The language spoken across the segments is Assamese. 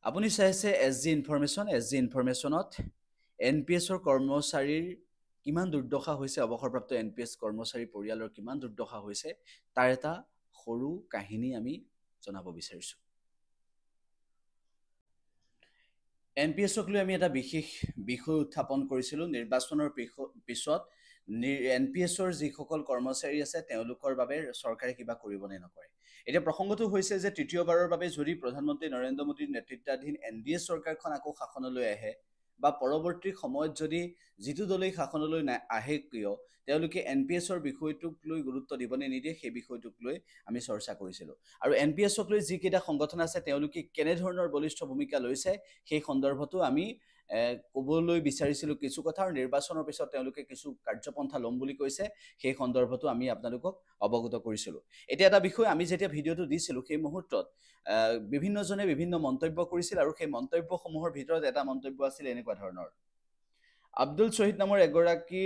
আপুনি চাইছে এছজি ইনফৰমেশ্যনত এনপিএছৰ কৰ্মচাৰীৰ কিমান দুৰ্দশা হৈছে, অৱসৰপ্ৰাপ্ত এনপিএছ কৰ্মচাৰী পৰিয়ালৰ কিমান দুৰ্দশা হৈছে তাৰ এটা সৰু কাহিনী আমি জনাব বিচাৰিছোঁ। এনপিএছক লৈ আমি এটা বিশেষ বিষয় উত্থাপন কৰিছিলোঁ। নিৰ্বাচনৰ পিছত এনপিএছৰ যিসকল কৰ্মচাৰী আছে তেওঁলোকৰ বাবে চৰকাৰে কিবা কৰিব নে নকৰে। এতিয়া প্ৰসংগটো হৈছে যে তৃতীয়বাৰৰ বাবে যদি প্ৰধানমন্ত্ৰী নৰেন্দ্ৰ মোদীৰ নেতৃত্বাধীন এনডিএ চৰকাৰখন আকৌ শাসনলৈ আহে বা পৰৱৰ্তী সময়ত যদি যিটো দলেই শাসনলৈ আহে কিয় তেওঁলোকে এনপিএছৰ বিষয়টোক লৈ গুৰুত্ব দিবনে নিদিয়ে সেই বিষয়টোক লৈ আমি চৰ্চা কৰিছিলোঁ। আৰু এনপিএছক লৈ যিকেইটা সংগঠন আছে তেওঁলোকে কেনেধৰণৰ বলিষ্ঠ ভূমিকা লৈছে সেই সন্দৰ্ভতো আমি ক'বলৈ বিচাৰিছিলোঁ কিছু কথা, আৰু নিৰ্বাচনৰ পিছত তেওঁলোকে কিছু কাৰ্যপন্থা ল'ম বুলি কৈছে সেই সন্দৰ্ভতো আমি আপোনালোকক অৱগত কৰিছিলোঁ। এতিয়া এটা বিষয়, আমি যেতিয়া ভিডিঅ'টো দিছিলোঁ সেই মুহূৰ্তত বিভিন্নজনে বিভিন্ন মন্তব্য কৰিছিল, আৰু সেই মন্তব্যসমূহৰ ভিতৰত এটা মন্তব্য আছিল এনেকুৱা ধৰণৰ। আব্দুল শ্বহীদ নামৰ এগৰাকী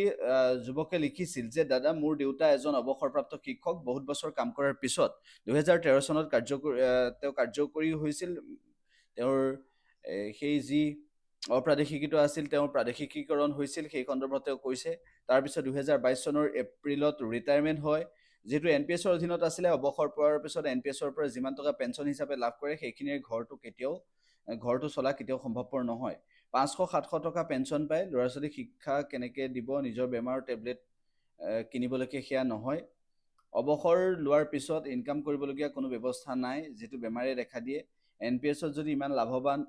যুৱকে লিখিছিল যে দাদা, মোৰ দেউতা এজন অৱসৰপ্ৰাপ্ত শিক্ষক, বহুত বছৰ কাম কৰাৰ পিছত 2013 চনত তেওঁ কাৰ্যকৰী হৈছিল। তেওঁৰ সেই যি অপ্ৰাদেশিকতা আছিল তেওঁৰ প্ৰাদেশিকীকৰণ হৈছিল, সেই সন্দৰ্ভত তেওঁ কৈছে। তাৰপিছত 2022 চনৰ এপ্ৰিলত ৰিটায়াৰমেণ্ট হয়। যিহেতু এনপিএছৰ অধীনত আছিলে, অৱসৰ পোৱাৰ পিছত এনপিএছৰ পৰা যিমান টকা পেঞ্চন হিচাপে লাভ কৰে সেইখিনিৰ ঘৰটো চলা কেতিয়াও সম্ভৱপৰ নহয়। 500-700 টকা পেঞ্চন পায়, ল'ৰা ছোৱালীক শিক্ষা কেনেকৈ দিব, নিজৰ বেমাৰৰ টেবলেট কিনিবলৈকে সেয়া নহয়। অৱসৰ লোৱাৰ পিছত ইনকাম কৰিবলগীয়া কোনো ব্যৱস্থা নাই, যিটো বেমাৰে দেখা দিয়ে। এনপিএছত যদি ইমান লাভৱান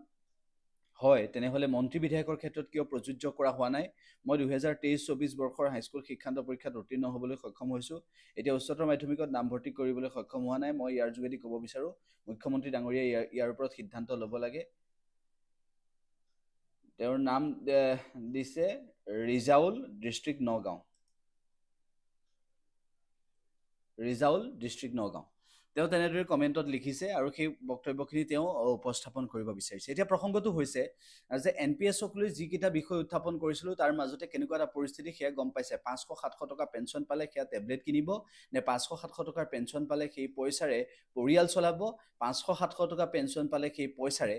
হয় তেনেহ'লে মন্ত্ৰী বিধায়কৰ ক্ষেত্ৰত কিয় প্ৰযোজ্য কৰা হোৱা নাই? মই 2023-24 বৰ্ষৰ হাইস্কুল শিক্ষান্ত পৰীক্ষাত উত্তীৰ্ণ হ'বলৈ সক্ষম হৈছোঁ। এতিয়া উচ্চতৰ মাধ্যমিকত নামভৰ্তি কৰিবলৈ সক্ষম হোৱা নাই। মই ইয়াৰ যোগেদি ক'ব বিচাৰোঁ মুখ্যমন্ত্ৰী ডাঙৰীয়াই ইয়াৰ ওপৰত সিদ্ধান্ত ল'ব লাগে। তেওঁৰ নাম দিছে ৰিজাউল, ডিষ্ট্ৰিক্ট নগাঁও। তেওঁ তেনেদৰে কমেণ্টত লিখিছে আৰু সেই বক্তব্যখিনি তেওঁ উপস্থাপন কৰিব বিচাৰিছে। এতিয়া প্ৰসংগটো হৈছে যে এনপিএছক লৈ যিকেইটা বিষয় উত্থাপন কৰিছিলোঁ তাৰ মাজতে কেনেকুৱা এটা পৰিস্থিতি সেয়া গম পাইছে। 500-700 টকা পেঞ্চন পালে সেয়া টেবলেট কিনিব নে 500-700 টকাৰ পেঞ্চন পালে সেই পইচাৰে পৰিয়াল চলাব, 500-700 টকা পেঞ্চন পালে সেই পইচাৰে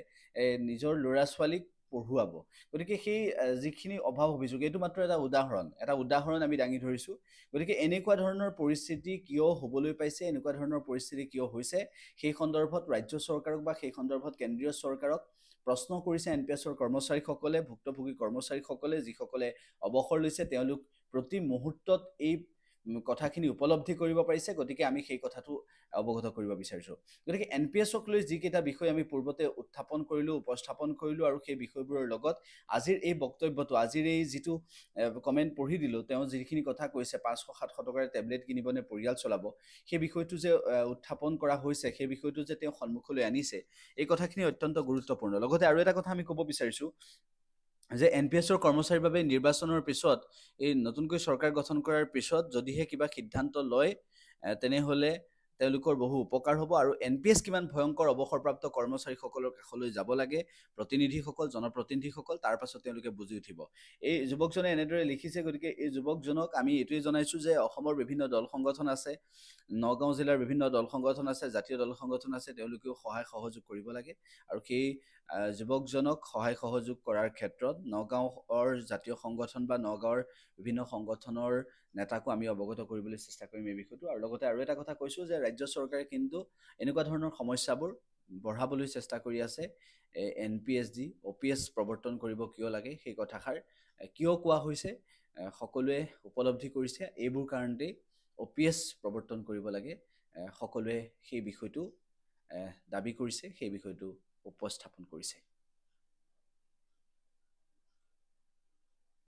নিজৰ ল'ৰা ছোৱালীক পঢ়ুৱাব। গতিকে সেই যিখিনি অভাৱ অভিযোগ, এইটো মাত্ৰ এটা উদাহৰণ আমি দাঙি ধৰিছোঁ। গতিকে এনেকুৱা ধৰণৰ পৰিস্থিতি কিয় হ'বলৈ পাইছে, এনেকুৱা ধৰণৰ পৰিস্থিতি কিয় হৈছে, সেই সন্দৰ্ভত ৰাজ্য চৰকাৰক বা সেই সন্দৰ্ভত কেন্দ্ৰীয় চৰকাৰক প্ৰশ্ন কৰিছে এনপিএছৰ কৰ্মচাৰীসকলে, ভুক্তভোগী কৰ্মচাৰীসকলে, যিসকলে অৱসৰ লৈছে তেওঁলোক প্ৰতি মুহূৰ্তত এই কথাখিনি উপলব্ধি কৰিব পাৰিছে। গতিকে আমি সেই কথাটো অৱগত কৰিব বিচাৰিছোঁ। গতিকে এনপিএছক লৈ যিকেইটা বিষয় আমি পূৰ্বতে উপস্থাপন কৰিলোঁ আৰু সেই বিষয়বোৰৰ লগত আজিৰ এই বক্তব্যটো, আজিৰ এই যিটো কমেণ্ট পঢ়ি দিলোঁ, তেওঁ যিখিনি কথা কৈছে 500-700 টকাৰ টেবলেট কিনিব নে পৰিয়াল চলাব, সেই বিষয়টো যে উত্থাপন কৰা হৈছে, সেই বিষয়টো যে তেওঁ সন্মুখলৈ আনিছে, এই কথাখিনি অত্যন্ত গুৰুত্বপূৰ্ণ। লগতে আৰু এটা কথা আমি ক'ব বিচাৰিছোঁ যে এনপিএছৰ কৰ্মচাৰীৰ বাবে নিৰ্বাচনৰ পিছত, এই নতুনকৈ চৰকাৰ গঠন কৰাৰ পিছত যদিহে কিবা সিদ্ধান্ত লয় তেনেহ'লে তেওঁলোকৰ বহু উপকাৰ হ'ব। আৰু এনপিএছ কিমান ভয়ংকৰ অৱসৰপ্ৰাপ্ত কৰ্মচাৰীসকলৰ কাষলৈ যাব লাগে প্ৰতিনিধিসকল, জনপ্ৰতিনিধিসকল, তাৰ পাছত তেওঁলোকে বুজি উঠিব। এই যুৱকজনে এনেদৰে লিখিছে। গতিকে এই যুৱকজনক আমি এইটোৱে জনাইছোঁ যে অসমৰ বিভিন্ন দল সংগঠন আছে, নগাঁও জিলাৰ বিভিন্ন দল সংগঠন আছে, জাতীয় দল সংগঠন আছে, তেওঁলোকেও সহায় সহযোগ কৰিব লাগে। আৰু সেই যুৱকজনক সহায় সহযোগ কৰাৰ ক্ষেত্ৰত নগাঁৱৰ জাতীয় সংগঠন বা নগাঁৱৰ বিভিন্ন সংগঠনৰ নেতাকো আমি অৱগত কৰিবলৈ চেষ্টা কৰিম এই বিষয়টো। আৰু লগতে আৰু এটা কথা কৈছোঁ যে ৰাজ্য চৰকাৰে কিন্তু এনেকুৱা ধৰণৰ সমস্যাবোৰ বঢ়াবলৈ চেষ্টা কৰি আছে। এনপিএছজি, অপিএছ প্ৰৱৰ্তন কৰিব কিয় লাগে সেই কথাষাৰ কিয় কোৱা হৈছে সকলোৱে উপলব্ধি কৰিছে। এইবোৰ কাৰণতেই অপিএছ প্ৰৱৰ্তন কৰিব লাগে, সকলোৱে সেই বিষয়টো দাবী কৰিছে, সেই বিষয়টো উপস্থাপন কৰিছে।